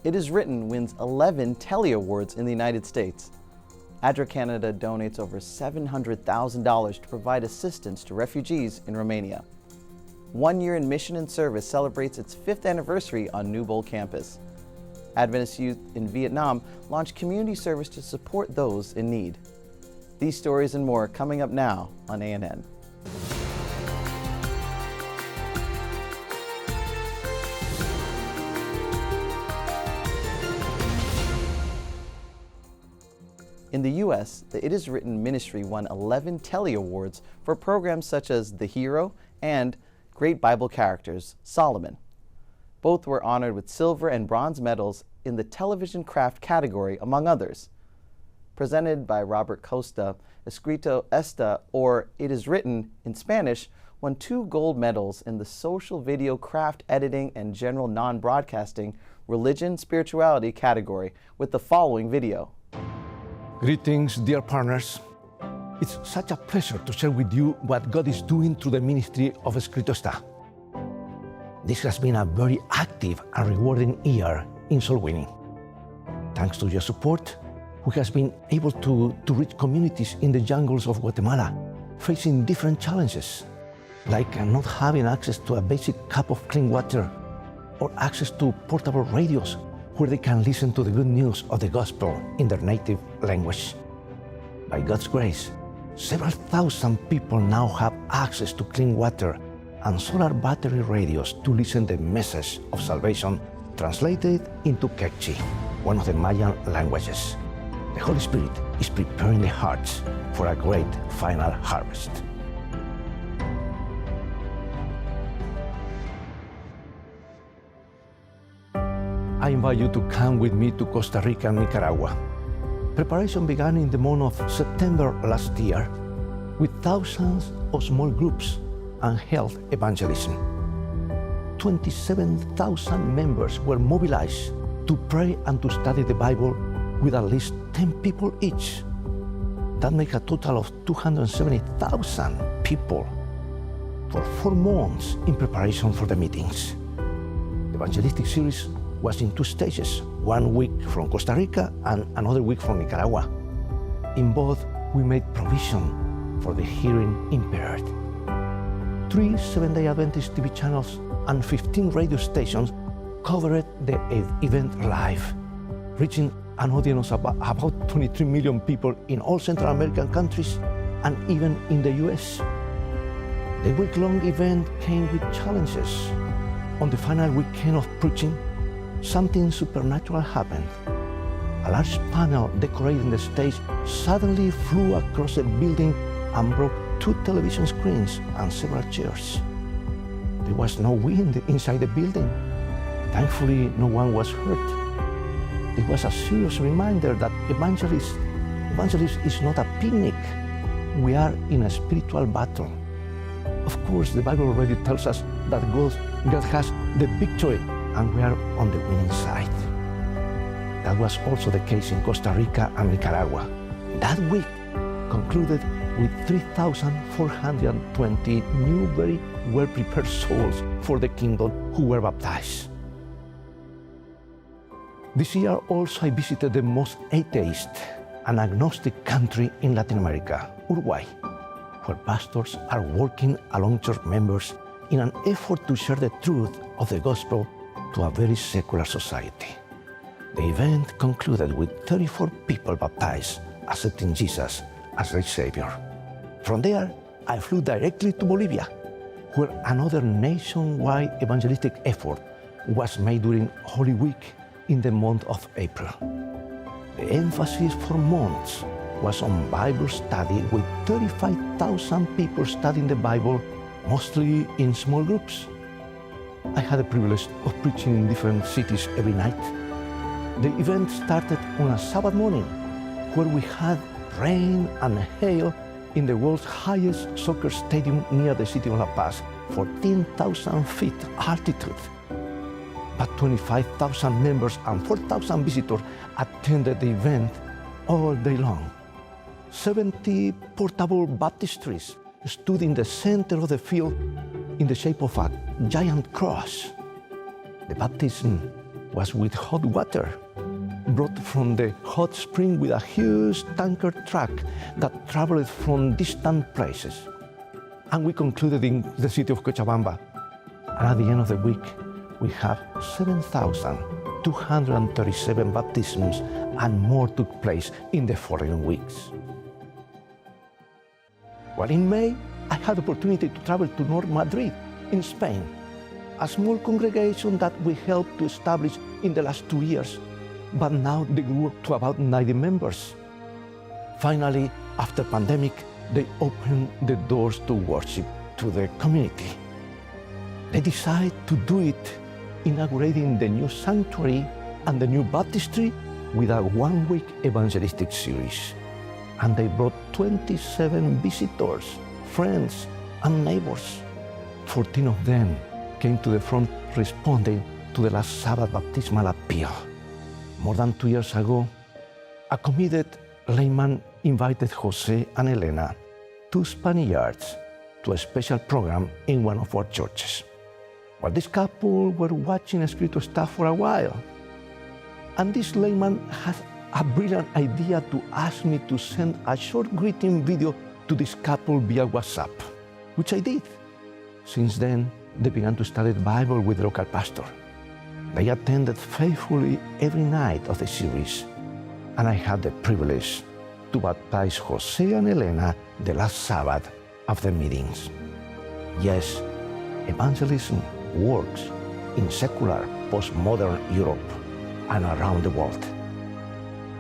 It Is Written wins 11 Telly Awards in the United States. ADRA Canada donates over $700,000 to provide assistance to refugees in Romania. 1 Year in Mission and Service celebrates its 5th anniversary on New Bowl campus. Adventist youth in Vietnam launched community service to support those in need. These stories and more coming up now on ANN. In the U.S., the It Is Written ministry won 11 Telly Awards for programs such as The Hero and Great Bible Characters, Solomon. Both were honored with silver and bronze medals in the television craft category, among others. Presented by Robert Costa, Escrito Esta, or It Is Written in Spanish, won 2 gold medals in the social video craft editing and general non-broadcasting religion spirituality category with the following video. Greetings, dear partners. It's such a pleasure to share with you what God is doing through the ministry of Escrito Esta. This has been a very active and rewarding year in soul winning. Thanks to your support, we have been able to reach communities in the jungles of Guatemala facing different challenges, like not having access to a basic cup of clean water or access to portable radios where they can listen to the good news of the gospel in their native language. By God's grace, several thousand people now have access to clean water and solar battery radios to listen to the message of salvation translated into Quechua, one of the Mayan languages. The Holy Spirit is preparing the hearts for a great final harvest. I invite you to come with me to Costa Rica and Nicaragua. Preparation began in the month of September last year with thousands of small groups and health evangelism. 27,000 members were mobilized to pray and to study the Bible with at least 10 people each. That makes a total of 270,000 people for 4 months in preparation for the meetings. The evangelistic series was in 2 stages, 1 week from Costa Rica and another week from Nicaragua. In both, we made provision for the hearing impaired. 3 Seventh-day Adventist TV channels and 15 radio stations covered the event live, reaching an audience of about 23 million people in all Central American countries and even in the US. The week-long event came with challenges. On the final weekend of preaching, something supernatural happened. A large panel decorating the stage suddenly flew across the building and broke 2 television screens and several chairs. There was no wind inside the building. Thankfully, no one was hurt. It was a serious reminder that evangelism is not a picnic. We are in a spiritual battle. Of course, the Bible already tells us that God has the victory and we are on the winning side. That was also the case in Costa Rica and Nicaragua. That week concluded with 3,420 new, very well-prepared souls for the kingdom who were baptized. This year also I visited the most atheist and agnostic country in Latin America, Uruguay, where pastors are working along church members in an effort to share the truth of the gospel to a very secular society. The event concluded with 34 people baptized, accepting Jesus as their Savior. From there, I flew directly to Bolivia, where another nationwide evangelistic effort was made during Holy Week in the month of April. The emphasis for months was on Bible study with 35,000 people studying the Bible, mostly in small groups. I had the privilege of preaching in different cities every night. The event started on a Sabbath morning, where we had rain and hail in the world's highest soccer stadium near the city of La Paz, 14,000 feet altitude. But 25,000 members and 4,000 visitors attended the event all day long. 70 portable baptistries stood in the center of the field in the shape of a giant cross. The baptism was with hot water, brought from the hot spring with a huge tanker truck that traveled from distant places. And we concluded in the city of Cochabamba. And at the end of the week, we have 7,237 baptisms, and more took place in the following weeks. Well, in May, I had the opportunity to travel to North Madrid in Spain, a small congregation that we helped to establish in the last 2 years, but now they grew to about 90 members. Finally, after pandemic, they opened the doors to worship to the community. They decided to do it, inaugurating the new sanctuary and the new baptistry with a one-week evangelistic series. And they brought 27 visitors, friends, and neighbors. 14 of them came to the front responding to the last Sabbath baptismal appeal. More than 2 years ago, a committed layman invited Jose and Elena, 2 Spaniards, to a special program in one of our churches. Well, this couple were watching spiritual stuff for a while, and this layman had a brilliant idea to ask me to send a short greeting video to this couple via WhatsApp, which I did. Since then, they began to study the Bible with the local pastor. They attended faithfully every night of the series, and I had the privilege to baptize Jose and Elena the last Sabbath of the meetings. Yes, evangelism works in secular, postmodern Europe and around the world.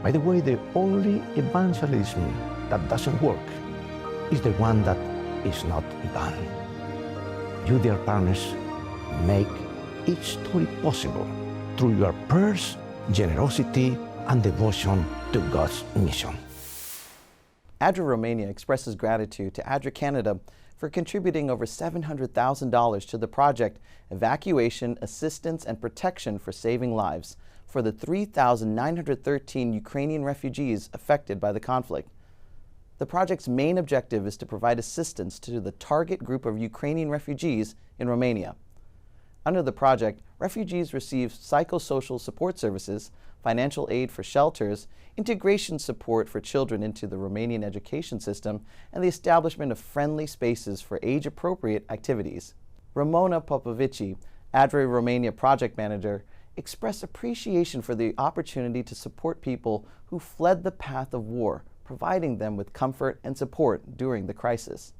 By the way, the only evangelism that doesn't work is the one that is not done. You, dear partners, make each story possible through your prayers, generosity, and devotion to God's mission. ADRA Romania expresses gratitude to ADRA Canada for contributing over $700,000 to the project Evacuation, Assistance, and Protection for Saving Lives for the 3,913 Ukrainian refugees affected by the conflict. The project's main objective is to provide assistance to the target group of Ukrainian refugees in Romania. Under the project, refugees receive psychosocial support services, financial aid for shelters, integration support for children into the Romanian education system, and the establishment of friendly spaces for age-appropriate activities. Ramona Popovici, ADRA Romania project manager, expressed appreciation for the opportunity to support people who fled the path of war, providing them with comfort and support during the crisis.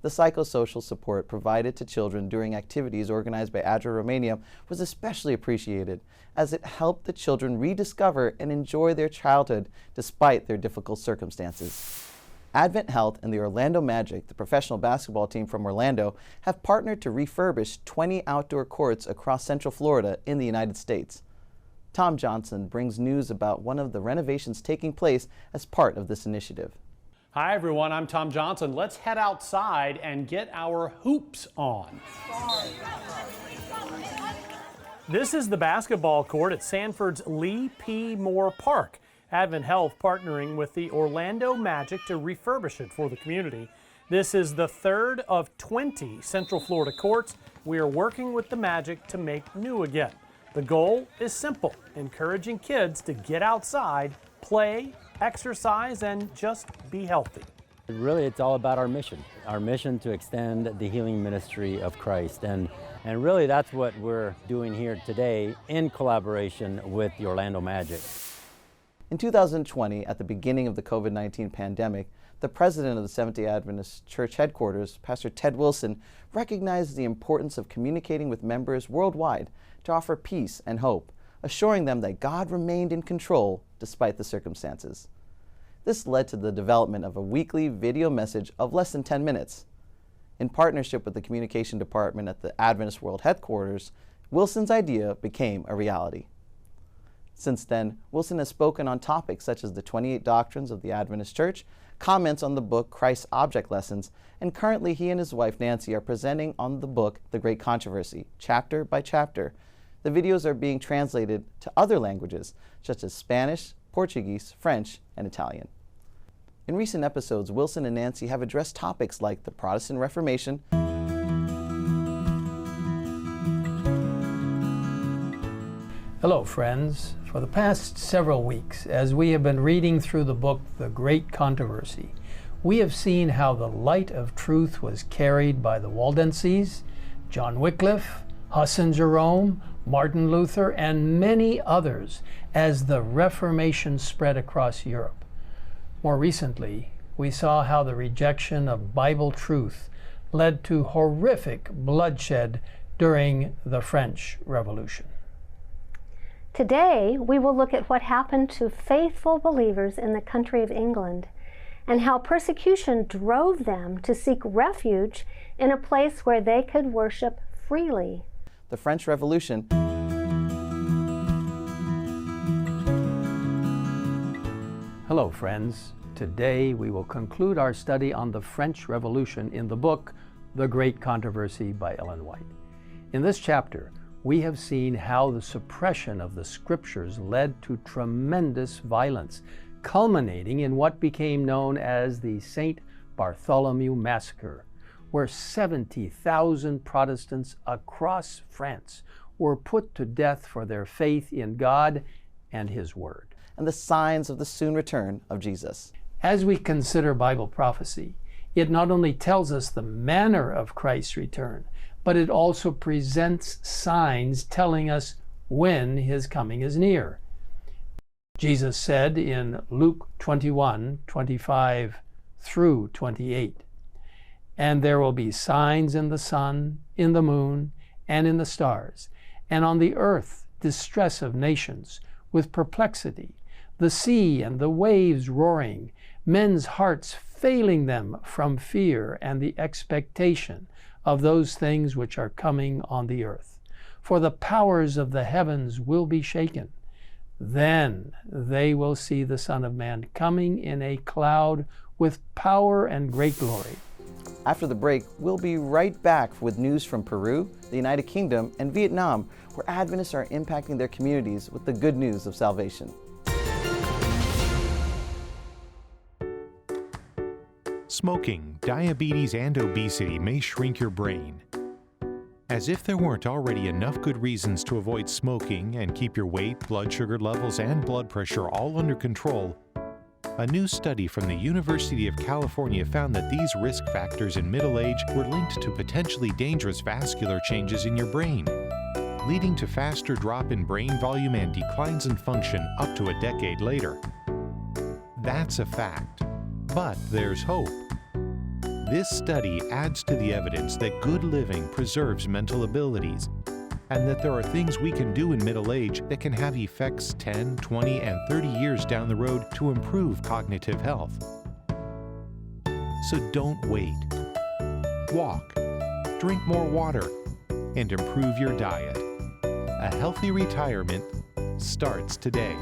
The psychosocial support provided to children during activities organized by ADRA Romania was especially appreciated, as it helped the children rediscover and enjoy their childhood despite their difficult circumstances. Advent Health and the Orlando Magic, the professional basketball team from Orlando, have partnered to refurbish 20 outdoor courts across Central Florida in the United States. Tom Johnson brings news about one of the renovations taking place as part of this initiative. Hi everyone, I'm Tom Johnson. Let's head outside and get our hoops on. This is the basketball court at Sanford's Lee P. Moore Park. Advent Health partnering with the Orlando Magic to refurbish it for the community. This is the third of 20 Central Florida courts we are working with the Magic to make new again. The goal is simple, encouraging kids to get outside, play, exercise, and just be healthy. Really, it's all about our mission to extend the healing ministry of Christ. And really, that's what we're doing here today in collaboration with the Orlando Magic. In 2020, at the beginning of the COVID-19 pandemic, the president of the Seventh-day Adventist Church headquarters, Pastor Ted Wilson, recognized the importance of communicating with members worldwide to offer peace and hope, assuring them that God remained in control despite the circumstances. This led to the development of a weekly video message of less than 10 minutes. In partnership with the communication department at the Adventist World Headquarters, Wilson's idea became a reality. Since then, Wilson has spoken on topics such as the 28 doctrines of the Adventist Church, comments on the book Christ's Object Lessons, and currently he and his wife Nancy are presenting on the book The Great Controversy, chapter by chapter. The videos are being translated to other languages, such as Spanish, Portuguese, French, and Italian. In recent episodes, Wilson and Nancy have addressed topics like the Protestant Reformation, Hello, friends. For the past several weeks, as we have been reading through the book, The Great Controversy, we have seen how the light of truth was carried by the Waldenses, John Wycliffe, Hassan Jerome, Martin Luther, and many others as the Reformation spread across Europe. More recently, we saw how the rejection of Bible truth led to horrific bloodshed during the French Revolution. Today, we will look at what happened to faithful believers in the country of England and how persecution drove them to seek refuge in a place where they could worship freely. The French Revolution. Hello, friends. Today we will conclude our study on the French Revolution in the book, The Great Controversy by Ellen White. In this chapter, we have seen how the suppression of the scriptures led to tremendous violence, culminating in what became known as the St. Bartholomew Massacre, where 70,000 Protestants across France were put to death for their faith in God and His Word. And the signs of the soon return of Jesus. As we consider Bible prophecy, it not only tells us the manner of Christ's return, but it also presents signs telling us when His coming is near. Jesus said in Luke 21:25 through 28, "And there will be signs in the sun, in the moon, and in the stars, and on the earth distress of nations, with perplexity, the sea and the waves roaring, men's hearts failing them from fear and the expectation of those things which are coming on the earth. For the powers of the heavens will be shaken. Then they will see the Son of Man coming in a cloud with power and great glory." After the break, we'll be right back with news from Peru, the United Kingdom, and Vietnam, where Adventists are impacting their communities with the good news of salvation. Smoking, diabetes, and obesity may shrink your brain. As if there weren't already enough good reasons to avoid smoking and keep your weight, blood sugar levels, and blood pressure all under control, a new study from the University of California found that these risk factors in middle age were linked to potentially dangerous vascular changes in your brain, leading to faster drop in brain volume and declines in function up to a decade later. That's a fact. But there's hope. This study adds to the evidence that good living preserves mental abilities, and that there are things we can do in middle age that can have effects 10, 20, and 30 years down the road to improve cognitive health. So don't wait. Walk, drink more water, and improve your diet. A healthy retirement starts today.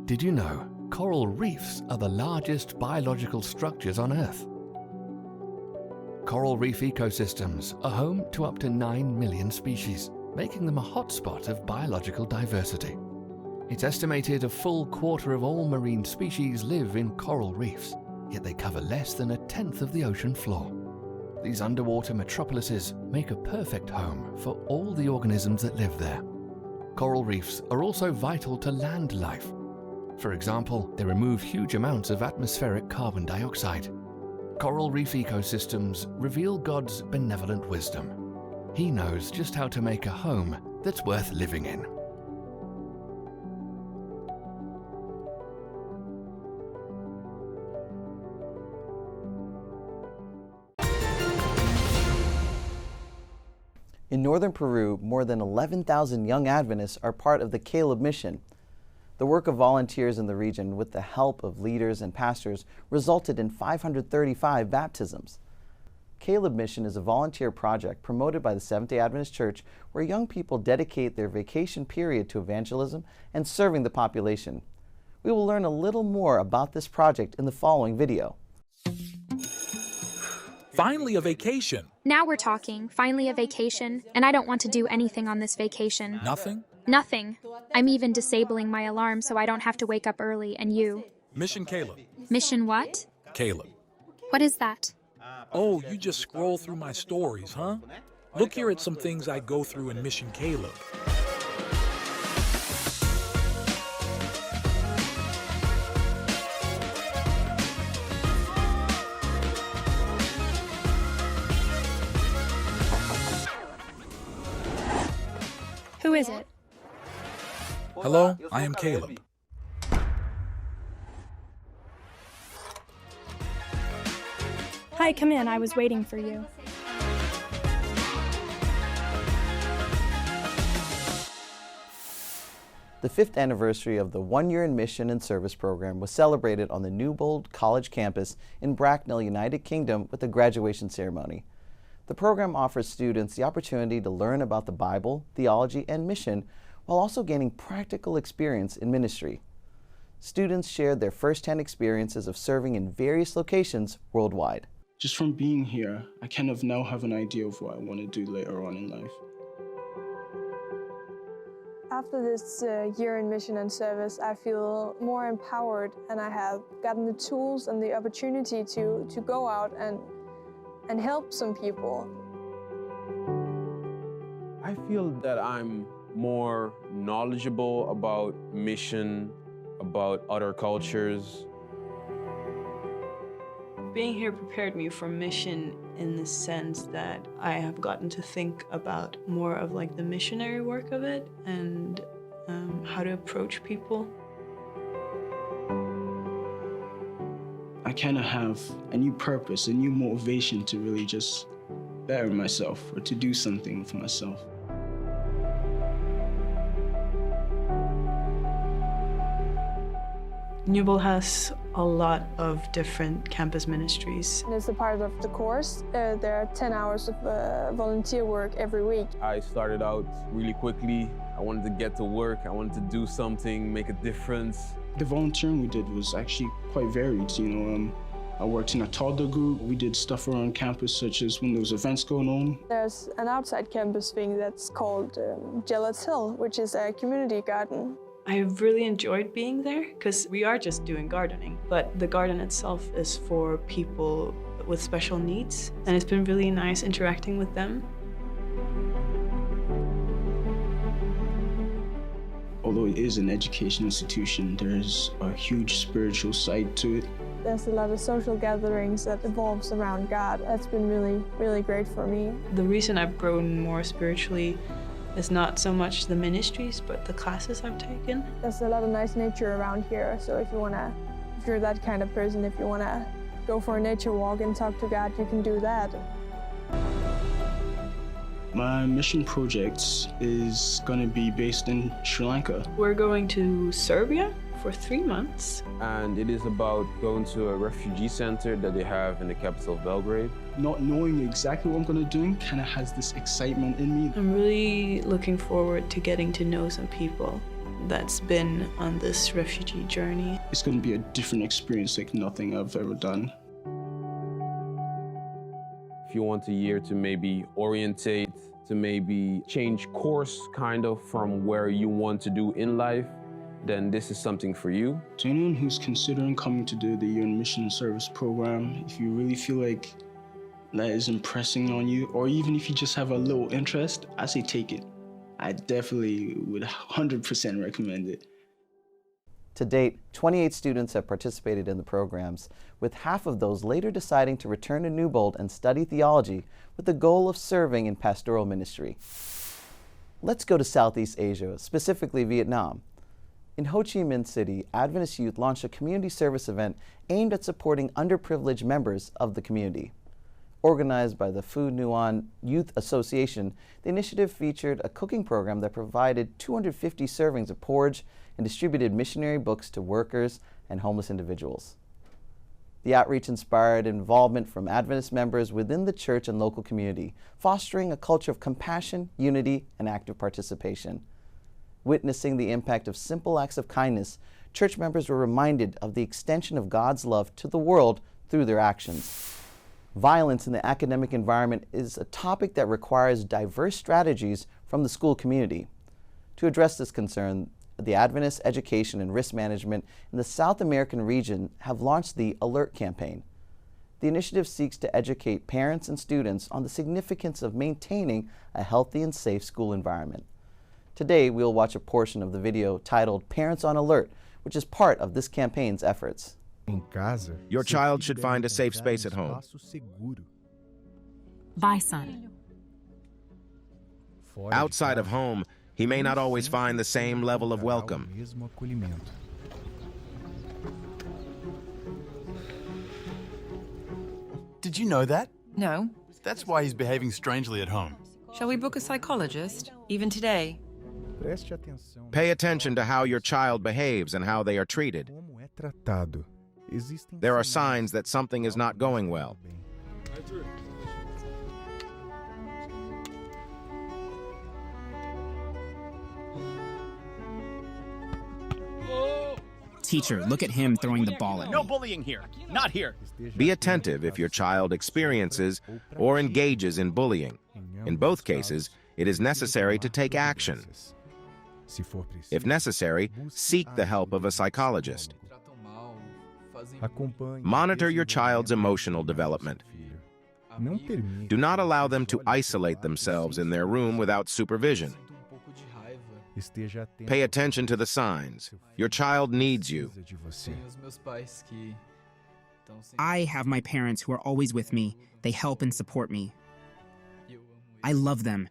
Did you know coral reefs are the largest biological structures on Earth? Coral reef ecosystems are home to up to 9 million species, making them a hotspot of biological diversity. It's estimated a full quarter of all marine species live in coral reefs, yet they cover less than a tenth of the ocean floor. These underwater metropolises make a perfect home for all the organisms that live there. Coral reefs are also vital to land life. For example, they remove huge amounts of atmospheric carbon dioxide. Coral reef ecosystems reveal God's benevolent wisdom. He knows just how to make a home that's worth living in. In northern Peru, more than 11,000 young Adventists are part of the Caleb Mission. The work of volunteers in the region, with the help of leaders and pastors, resulted in 535 baptisms. Caleb Mission is a volunteer project promoted by the Seventh-day Adventist Church where young people dedicate their vacation period to evangelism and serving the population. We will learn a little more about this project in the following video. Finally a vacation. Now we're talking. Finally a vacation. And I don't want to do anything on this vacation. Nothing? Nothing. I'm even disabling my alarm so I don't have to wake up early, and you. Mission Caleb. Mission what? Caleb. What is that? Oh, you just scroll through my stories, huh? Look here at some things I go through in Mission Caleb. Who is it? Hello, I am Caleb. Hi, come in. I was waiting for you. The 5th anniversary of the 1-year in mission and service program was celebrated on the Newbold College campus in Bracknell, United Kingdom with a graduation ceremony. The program offers students the opportunity to learn about the Bible, theology, and mission while also gaining practical experience in ministry. Students shared their first-hand experiences of serving in various locations worldwide. Just from being here, I kind of now have an idea of what I want to do later on in life. After this year in mission and service, I feel more empowered, and I have gotten the tools and the opportunity to go out and help some people. I feel that I'm more knowledgeable about mission, about other cultures. Being here prepared me for mission in the sense that I have gotten to think about more of like the missionary work of it and how to approach people. I kind of have a new purpose, a new motivation to really just better myself or to do something for myself. Newbold has a lot of different campus ministries. And as a part of the course, there are 10 hours of volunteer work every week. I started out really quickly. I wanted to get to work. I wanted to do something, make a difference. The volunteering we did was actually quite varied. I worked in a toddler group. We did stuff around campus, such as when there was events going on. There's an outside campus thing that's called Gillet's Hill, which is a community garden. I really enjoyed being there because we are just doing gardening, but the garden itself is for people with special needs, and it's been really nice interacting with them. Although it is an education institution, there's a huge spiritual side to it. There's a lot of social gatherings that evolves around God. That's been really, really great for me. The reason I've grown more spiritually is not so much the ministries, but the classes I've taken. There's a lot of nice nature around here, so if you're that kind of person, if you wanna go for a nature walk and talk to God, you can do that. My mission project is gonna be based in Sri Lanka. We're going to Serbia for 3 months. And it is about going to a refugee center that they have in the capital, Belgrade. Not knowing exactly what I'm gonna do kind of has this excitement in me. I'm really looking forward to getting to know some people that's been on this refugee journey. It's gonna be a different experience like nothing I've ever done. If you want a year to maybe orientate, to maybe change course kind of from where you want to do in life, then this is something for you. To anyone who's considering coming to do the Year in Mission and Service program, if you really feel like that is impressing on you, or even if you just have a little interest, I say take it. I definitely would 100% recommend it. To date, 28 students have participated in the programs, with half of those later deciding to return to Newbold and study theology with the goal of serving in pastoral ministry. Let's go to Southeast Asia, specifically Vietnam. In Ho Chi Minh City, Adventist youth launched a community service event aimed at supporting underprivileged members of the community. Organized by the Phu Nuon Youth Association, the initiative featured a cooking program that provided 250 servings of porridge and distributed missionary books to workers and homeless individuals. The outreach inspired involvement from Adventist members within the church and local community, fostering a culture of compassion, unity, and active participation. Witnessing the impact of simple acts of kindness, church members were reminded of the extension of God's love to the world through their actions. Violence in the academic environment is a topic that requires diverse strategies from the school community. To address this concern, the Adventist Education and Risk Management in the South American region have launched the ALERT campaign. The initiative seeks to educate parents and students on the significance of maintaining a healthy and safe school environment. Today, we'll watch a portion of the video titled Parents on Alert, which is part of this campaign's efforts. Your child should find a safe space at home. Bye, son. Outside of home, he may not always find the same level of welcome. Did you know that? No. That's why he's behaving strangely at home. Shall we book a psychologist, even today? Pay attention to how your child behaves and how they are treated. There are signs that something is not going well. Teacher, look at him throwing the ball at me. No bullying here. Not here. Be attentive if your child experiences or engages in bullying. In both cases, it is necessary to take action. If necessary, seek the help of a psychologist. Monitor your child's emotional development. Do not allow them to isolate themselves in their room without supervision. Pay attention to the signs. Your child needs you. I have my parents who are always with me. They help and support me. I love them.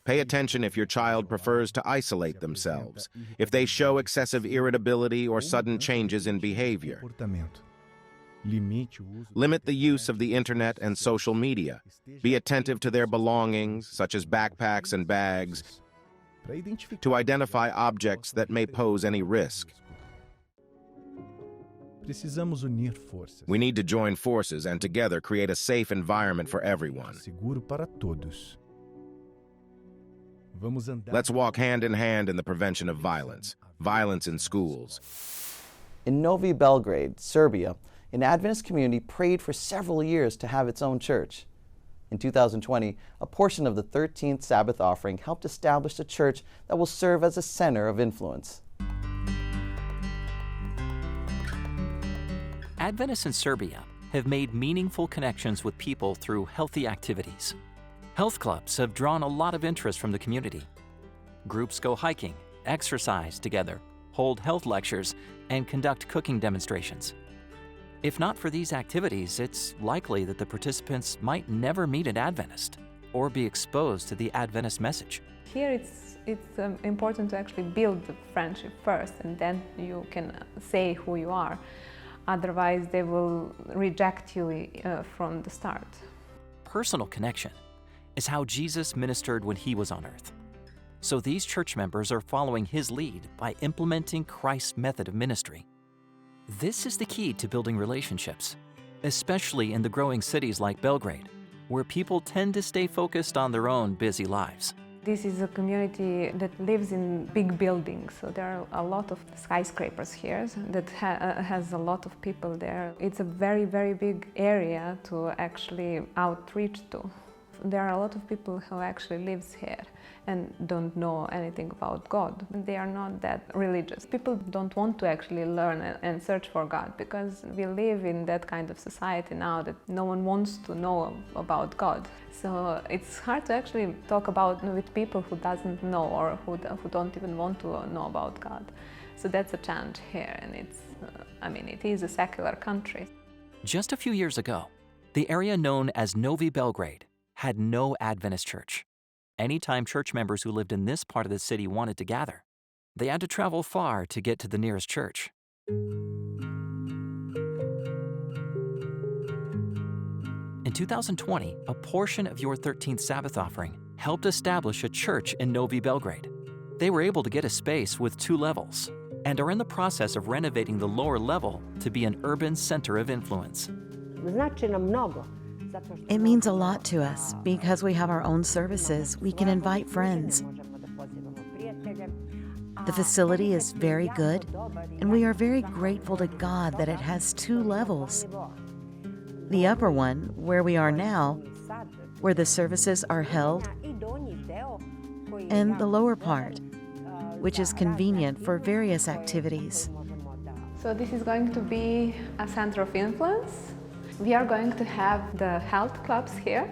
Pay attention if your child prefers to isolate themselves, if they show excessive irritability or sudden changes in behavior. Limit the use of the internet and social media. Be attentive to their belongings, such as backpacks and bags, to identify objects that may pose any risk. We need to join forces and together create a safe environment for everyone. Let's walk hand in hand in the prevention of violence in schools. In Novi Belgrade, Serbia, an Adventist community prayed for several years to have its own church. In 2020, a portion of the 13th Sabbath offering helped establish a church that will serve as a center of influence. Adventists in Serbia have made meaningful connections with people through healthy activities. Health clubs have drawn a lot of interest from the community. Groups go hiking, exercise together, hold health lectures, and conduct cooking demonstrations. If not for these activities, it's likely that the participants might never meet an Adventist or be exposed to the Adventist message. Here it's important to actually build the friendship first, and then you can say who you are. Otherwise, they will reject you from the start. Personal connection is how Jesus ministered when he was on earth. So these church members are following his lead by implementing Christ's method of ministry. This is the key to building relationships, especially in the growing cities like Belgrade, where people tend to stay focused on their own busy lives. This is a community that lives in big buildings, so there are a lot of skyscrapers here that has a lot of people there. It's a very, very big area to actually outreach to. There are a lot of people who actually lives here and don't know anything about God. They are not that religious. People don't want to actually learn and search for God because we live in that kind of society now that no one wants to know about God. So it's hard to actually talk about with people who doesn't know or who don't even want to know about God. So that's a challenge here, and it is a secular country. Just a few years ago, the area known as Novi Belgrade had no Adventist church. Anytime church members who lived in this part of the city wanted to gather, they had to travel far to get to the nearest church. In 2020, a portion of your 13th Sabbath offering helped establish a church in Novi Belgrade. They were able to get a space with 2 levels and are in the process of renovating the lower level to be an urban center of influence. It means a lot to us because we have our own services. We can invite friends. The facility is very good, and we are very grateful to God that it has 2 levels. The upper one, where we are now, where the services are held, and the lower part, which is convenient for various activities. So this is going to be a center of influence. We are going to have the health clubs here,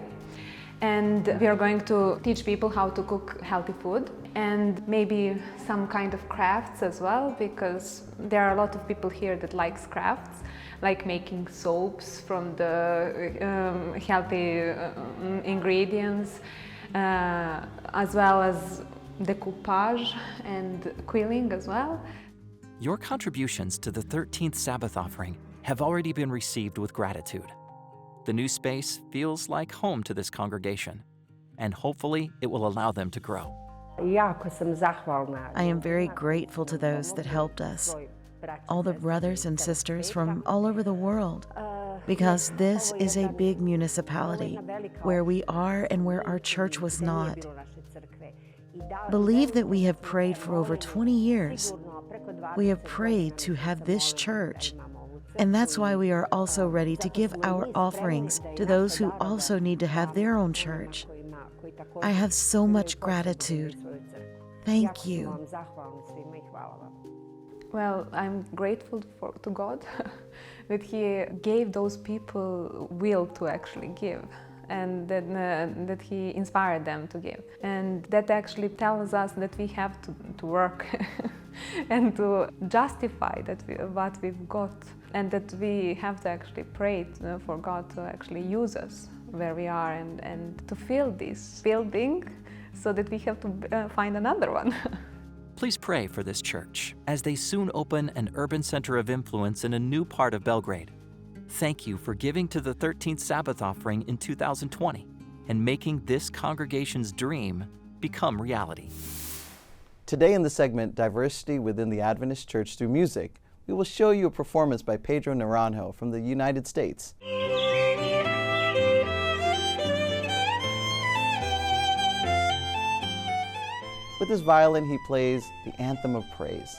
and we are going to teach people how to cook healthy food and maybe some kind of crafts as well, because there are a lot of people here that likes crafts, like making soaps from the healthy ingredients, as well as decoupage and quilling as well. Your contributions to the 13th Sabbath offering have already been received with gratitude. The new space feels like home to this congregation, and hopefully it will allow them to grow. I am very grateful to those that helped us, all the brothers and sisters from all over the world, because this is a big municipality where we are and where our church was not. Believe that we have prayed for over 20 years. We have prayed to have this church, and that's why we are also ready to give our offerings to those who also need to have their own church. I have so much gratitude. Thank you. Well, I'm grateful to God that He gave those people will to actually give, and that He inspired them to give. And that actually tells us that we have to work and to justify what we've got, and that we have to actually pray for God to actually use us where we are and to fill this building so that we have to find another one. Please pray for this church as they soon open an urban center of influence in a new part of Belgrade. Thank you for giving to the 13th Sabbath offering in 2020 and making this congregation's dream become reality. Today in the segment Diversity Within the Adventist Church Through Music, we will show you a performance by Pedro Naranjo from the United States. With his violin, he plays the anthem of praise.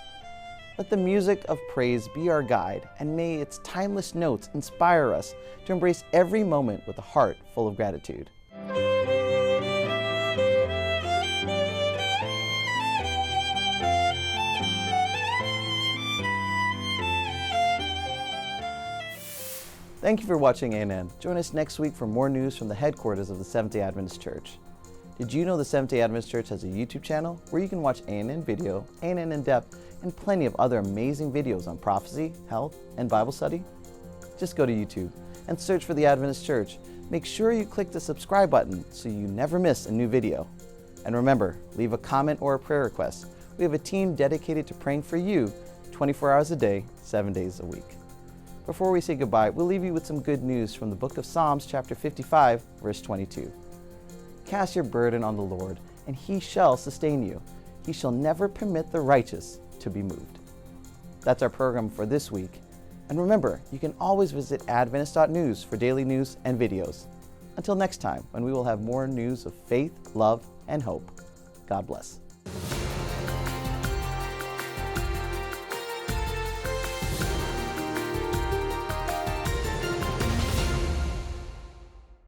Let the music of praise be our guide, and may its timeless notes inspire us to embrace every moment with a heart full of gratitude. Thank you for watching ANN. Join us next week for more news from the headquarters of the Seventh-day Adventist Church. Did you know the Seventh-day Adventist Church has a YouTube channel where you can watch ANN Video, ANN In Depth, and plenty of other amazing videos on prophecy, health, and Bible study? Just go to YouTube and search for the Adventist Church. Make sure you click the subscribe button so you never miss a new video. And remember, leave a comment or a prayer request. We have a team dedicated to praying for you 24 hours a day, 7 days a week. Before we say goodbye, we'll leave you with some good news from the book of Psalms, chapter 55, verse 22. Cast your burden on the Lord, and He shall sustain you. He shall never permit the righteous to be moved. That's our program for this week. And remember, you can always visit adventist.news for daily news and videos. Until next time, when we will have more news of faith, love, and hope. God bless.